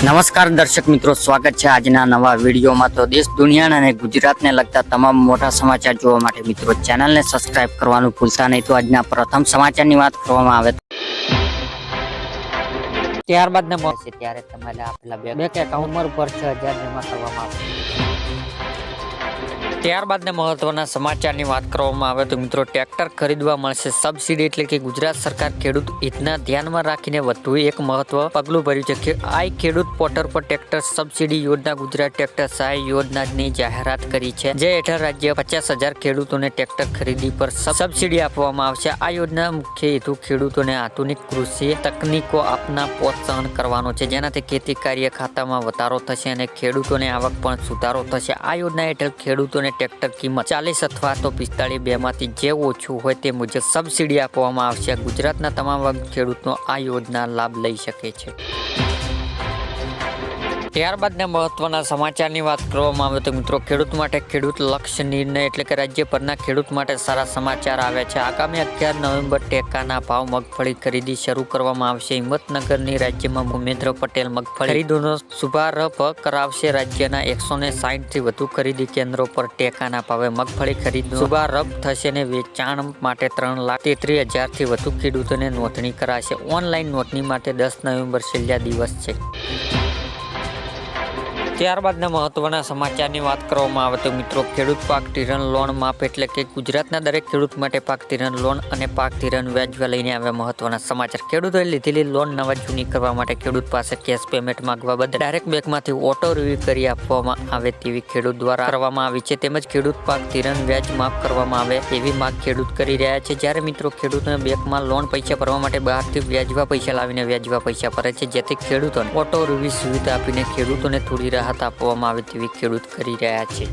નમસ્કાર દર્શક મિત્રો, સ્વાગત છે આજના નવા વિડીયોમાં। તો દેશ દુનિયા અને ગુજરાતને લગતા તમામ મોટા સમાચાર જોવા માટે મિત્રો ચેનલને સબસ્ક્રાઇબ કરવાનું ભૂલતા નહીં। તો આજના પ્રથમ સમાચારની વાત કરવામાં આવે ત્યારબાદ મળશે ત્યારે તમારે આપેલા બેંક એકાઉન્ટ પર 6000 જમા કરવામાં આવશે। ત્યારબાદ મહત્વના સમાચારની વાત કરવામાં આવે તો મિત્રો ટ્રેક્ટર ખરીદવા મળશે સબસિડી, એટલે કે ગુજરાત સરકાર ખેડૂત હિતના ધ્યાનમાં રાખીને વધુ એક મહત્વ પગલું ભર્યું છે। આ ખેડૂત પોર્ટલ પર ટ્રેક્ટર સબસિડી યોજના ગુજરાત ટ્રેક્ટર સહાય યોજનાની જાહેરાત કરી છે, જે હેઠળ રાજ્ય 50,000 ખેડૂતોને ટ્રેક્ટર ખરીદી પર સબસિડી આપવામાં આવશે। આ યોજના મુખ્ય હેતુ ખેડૂતોને આધુનિક કૃષિ તકનીકો આપના પ્રોત્સાહન કરવાનો છે, જેનાથી ખેતી કાર્ય ખાતામાં વધારો થશે અને ખેડૂતોને આવક પણ સુધારો થશે। આ યોજના હેઠળ ખેડૂતોને ટ્રેક્ટર કિંમત 40 અથવા તો 45 બેમાંથી જે ઓછું હોય તે મુજબ સબસિડી આપવામાં આવશે। ગુજરાતના તમામ વર્ગ ખેડૂતો આ યોજના લાભ લઈ શકે છે। ત્યારબાદ મહત્વના સમાચારની વાત કરવામાં આવે તો મિત્રો ખેડૂત માટે ખેડૂત લક્ષ નિર્ણય, એટલે કે રાજ્યભરના ખેડૂત માટે સારા સમાચાર આવ્યા છે। આગામી 11 નવેમ્બર ટેકાના ભાવ મગફળી ખરીદી શરૂ કરવામાં આવશે। હિંમતનગરની રાજ્યમાં ભૂપેન્દ્ર પટેલ મગફળી ખરીદીનો શુભારંભ કરાવશે। રાજ્યના 160 થી વધુ ખરીદી કેન્દ્રો પર ટેકાના ભાવે મગફળી ખરીદીનો શુભારંભ થશે અને વેચાણ માટે 3,33,000 થી વધુ ખેડૂતોને નોંધણી કરાશે। ઓનલાઈન નોંધણી માટે 10 નવેમ્બર છેલ્લા દિવસ છે। ત્યારબાદના મહત્વના સમાચારની વાત કરવામાં આવે તો મિત્રો ખેડૂત પાક ધિરાણ લોન માફ, એટલે કે ગુજરાતના દરેક ખેડૂત માટે પાક ધિરાણ લોન અને પાક ધિરાણ વ્યાજવા લઈને આવ્યા મહત્વના સમાચાર। ખેડૂતોએ લીધેલી લોન નવા જૂની કરવા માટે ખેડૂત પાસે કેશ પેમેન્ટ માંગવા બદલે ડાયરેક્ટ બેંકમાંથી ઓટો રિવ્યુ કરી આપવામાં આવે તેવી ખેડૂત દ્વારા કરવામાં આવી છે। તેમજ ખેડૂત પાક ધિરાણ વ્યાજ માફ કરવામાં આવે એવી માંગ ખેડૂત કરી રહ્યા છે। જ્યારે મિત્રો ખેડૂતોને બેંકમાં લોન પૈસા ભરવા માટે બહારથી વ્યાજવા પૈસા લાવીને વ્યાજવા પૈસા ભરે છે, જેથી ખેડૂતોને ઓટો રિવ્યુ સુવિધા આપીને ખેડૂતોને થોડી રાહત આપવામાં આવે તેવી ખેડૂત કરી રહ્યા છે।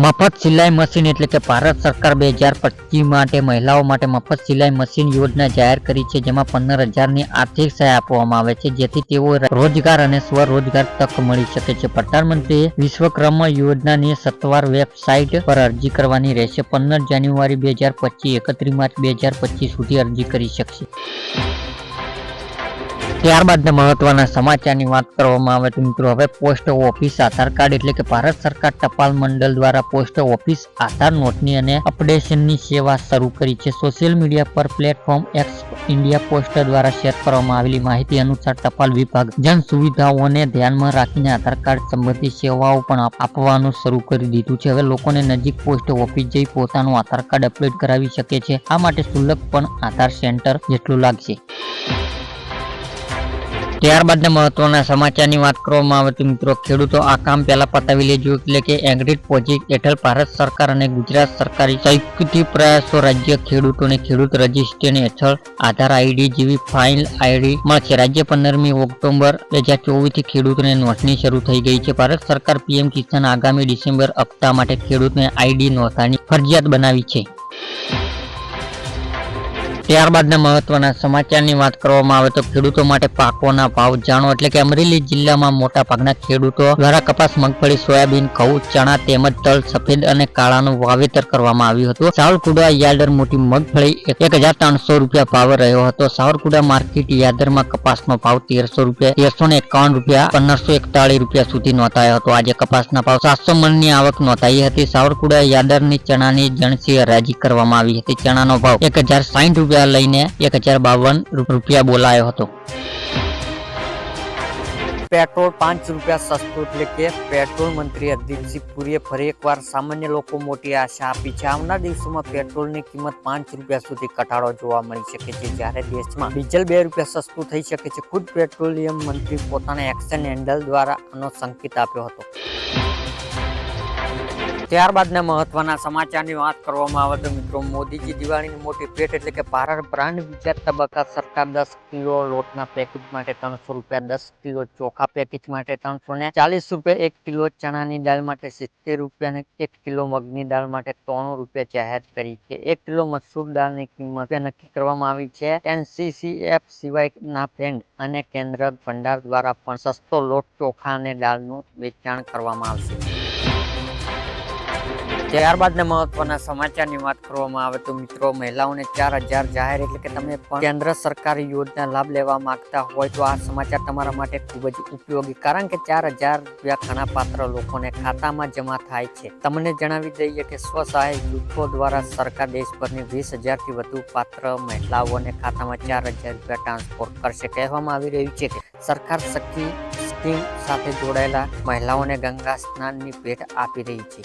મફત સિલાઈ મશીન, એટલે કે ભારત સરકાર 2025 માટે મહિલાઓ માટે મફત સિલાઈ મશીન યોજના જાહેર કરી છે, જેમાં 15,000ની આર્થિક સહાય આપવામાં આવે છે, જેથી તેઓ રોજગાર અને સ્વરોજગાર તક મળી શકે છે। પ્રધાનમંત્રી વિશ્વકર્મા યોજનાની સત્તાવાર વેબસાઇટ પર અરજી કરવાની રહેશે। 15 જાન્યુઆરી 2025 31 માર્ચ 2025 સુધી અરજી કરી શકશે। ત્યારબાદ મહત્વના સમાચારની વાત કરવામાં આવે તો મિત્રો હવે પોસ્ટ ઓફિસ આધાર કાર્ડ, એટલે કે ભારત સરકાર ટપાલ મંડળ દ્વારા પોસ્ટ ઓફિસ આધાર નોંધણી અને અપડેશનની સેવા શરૂ કરી છે। સોશિયલ મીડિયા પર પ્લેટફોર્મ એક્સ ઇન્ડિયા પોસ્ટ દ્વારા શેર કરવામાં આવેલી માહિતી અનુસાર ટપાલ વિભાગ જન સુવિધાઓને ધ્યાનમાં રાખીને આધાર કાર્ડ સંબંધિત સેવાઓ પણ આપવાનું શરૂ કરી દીધું છે। હવે લોકોને નજીક પોસ્ટ ઓફિસ જઈ પોતાનું આધાર કાર્ડ અપડેટ કરાવી શકે છે। આ માટે શુલ્ક પણ આધાર સેન્ટર જેટલું લાગશે। ત્યારબાદ મહત્વના સમાચારની વાત કરવામાં આવે તો મિત્રો ખેડૂતો આ કામ પહેલા પતાવી લેજો, એટલે કે એગ્રીડ પ્રોજેક્ટ હેઠળ ભારત સરકાર અને ગુજરાત સરકારી સંયુક્ત પ્રયાસો રાજ્ય ખેડૂતોને ખેડૂત રજિસ્ટ્રેશન હેઠળ આધાર આઈડી જેવી ફાઇલ આઈડી મળશે। રાજ્ય 15મી ઓક્ટોબર 2024 થી ખેડૂતોને નોંધણી શરૂ થઈ ગઈ છે। ભારત સરકાર પીએમ કિસાન આગામી ડિસેમ્બર હપ્તા માટે ખેડૂતને આઈડી નોંધણી ફરજિયાત બનાવી છે। ત્યારબાદના મહત્વના સમાચારની વાત કરવામાં આવે તો ખેડૂતો માટે પાકોના ભાવ જાણો, એટલે કે અમરેલી જિલ્લામાં મોટા ભાગના ખેડૂતો દ્વારા કપાસ, મગફળી, સોયાબીન, ઘઉં, ચણા તેમજ તલ, સફેદ અને કાળાનું વાવેતર કરવામાં આવ્યું હતું। સાવરકુંડલા યાર્ડર મોટી મગફળી 1,300 રૂપિયા ભાવ રહ્યો હતો। સાવરકુંડલા માર્કેટ યાર્ડરમાં કપાસનો ભાવ 1,300 રૂપિયા 1,351 રૂપિયા 1,541 રૂપિયા સુધી નોંધાયો હતો। આજે કપાસના ભાવ 700 મણની આવક નોંધાઈ હતી। સાવરકુંડલા યાર્ડરની ચણાની જણસી હરાજી કરવામાં આવી હતી। ચણાનો ભાવ 1,060 રૂપિયા લઈને 1,052 રૂપિયા બોલાયો હતો। પેટ્રોલ 5 રૂપિયા સસ્તું, એટલે કે પેટ્રોલ મંત્રી હરદીપસિંહ પુરીએ ફરી એકવાર સામાન્ય લોકો મોટી આશા આપી છે। આવનાર દિવસોમાં પેટ્રોલની કિંમત 5 રૂપિયા સુધી ઘટાડો જોવા મળી શકે છે, જ્યારે દેશમાં ડીઝલ 2 રૂપિયા સસ્તું થઈ શકે છે। ખુદ પેટ્રોલિયમ મંત્રી પોતાના એક્શન હેન્ડલ દ્વારા આનો સંકેત આપ્યો હતો। ત્યારબાદના મહત્વના સમાચારની વાત કરવામાં આવે તો મિત્રો મોદીજી દિવાળીની મોટી ભેટ, એટલે કે ભારત બ્રાન્ડ બીજા તબક્કા સરકાર 10 કિલો લોટના પેકેજ માટે 300 રૂપિયા, 10 કિલો ચોખા પેકેજ માટે 340 રૂપિયા, 1 કિલો ચણાની દાળ માટે 70 રૂપિયા અને 1 કિલો મગની દાળ માટે 300 રૂપિયા જાહેર કરી છે। 1 કિલો મસૂર દાળની કિંમત નક્કી કરવામાં આવી છે। NCCF સિવાયના ફેન્ડ અને કેન્દ્ર ભંડાર દ્વારા પણ સસ્તો લોટ, ચોખા અને દાળનું વેચાણ કરવામાં આવશે। ત્યારબાદના મહત્વના સમાચારની વાત કરવામાં આવે તો મિત્રો, મહિલાઓને 4,000 જાહેર એટલે કે તમે પણ કેન્દ્ર સરકારી યોજના લાભ લેવા માંગતા હોય તો આ સમાચાર તમારા માટે ખૂબ જ ઉપયોગી, કારણ કે 4,000 રૂપિયા ઘણા પાત્ર લોકોને ખાતામાં જમા થાય છે. તમને જણાવી દઈએ કે સ્વસહાય જૂથો દ્વારા સરકાર દેશભરની 20,000થી વધુ પાત્ર મહિલાઓને ખાતામાં 4,000 રૂપિયા ટ્રાન્સફર કરશે. કહેવામાં આવી રહ્યું છે કે સરકાર સખી સ્કીમ સાથે જોડાયેલા મહિલાઓને ગંગા સ્નાનની ભેટ આપી રહી છે.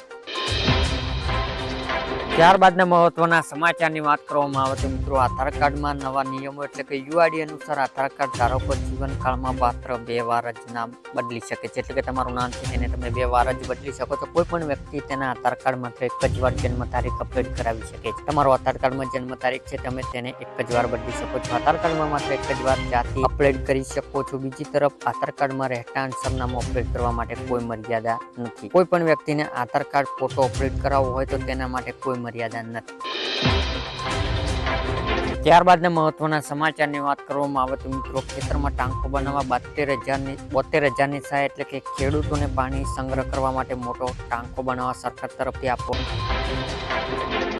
ત્યારબાદના મહત્વના સમાચારની વાત કરવામાં આવે તો મિત્રો, આધાર કાર્ડમાં નવા નિયમો એટલે કે યુઆઈડી અનુસાર આધાર કાર્ડ ધારકો જીવનકાળમાં માત્ર 2 વાર જ નામ બદલી શકે છે. એટલે કે તમારું નામ છે તેને તમે 2 વાર જ બદલી શકો છો. કોઈ પણ વ્યક્તિ તેના આધાર કાર્ડ માત્ર એક જ વાર જન્મ તારીખ અપડેટ કરાવી શકે છે. તમારો આધાર કાર્ડમાં જન્મ તારીખ છે, તમે તેને એક જ વાર બદલી શકો છો. આધાર કાર્ડમાં માત્ર એક જ વાર જાતિ અપડેટ કરી શકો છો. બીજી તરફ આધાર કાર્ડમાં રહેઠાણ સરનામું અપડેટ કરવા માટે કોઈ મર્યાદા નથી. કોઈ પણ વ્યક્તિને આધાર કાર્ડ ફોટો અપડેટ કરાવવો હોય તો તેના માટે કોઈ મર્યાદા નથી. ત્યારબાદના મહત્વના સમાચારની વાત કરવામાં આવે તો મિત્રો, ખેતરમાં ટાંકો બનાવવા 72,000ની સહાય એટલે કે ખેડૂતોને પાણી સંગ્રહ કરવા માટે મોટો ટાંકો બનાવવા સરકાર તરફથી આપો.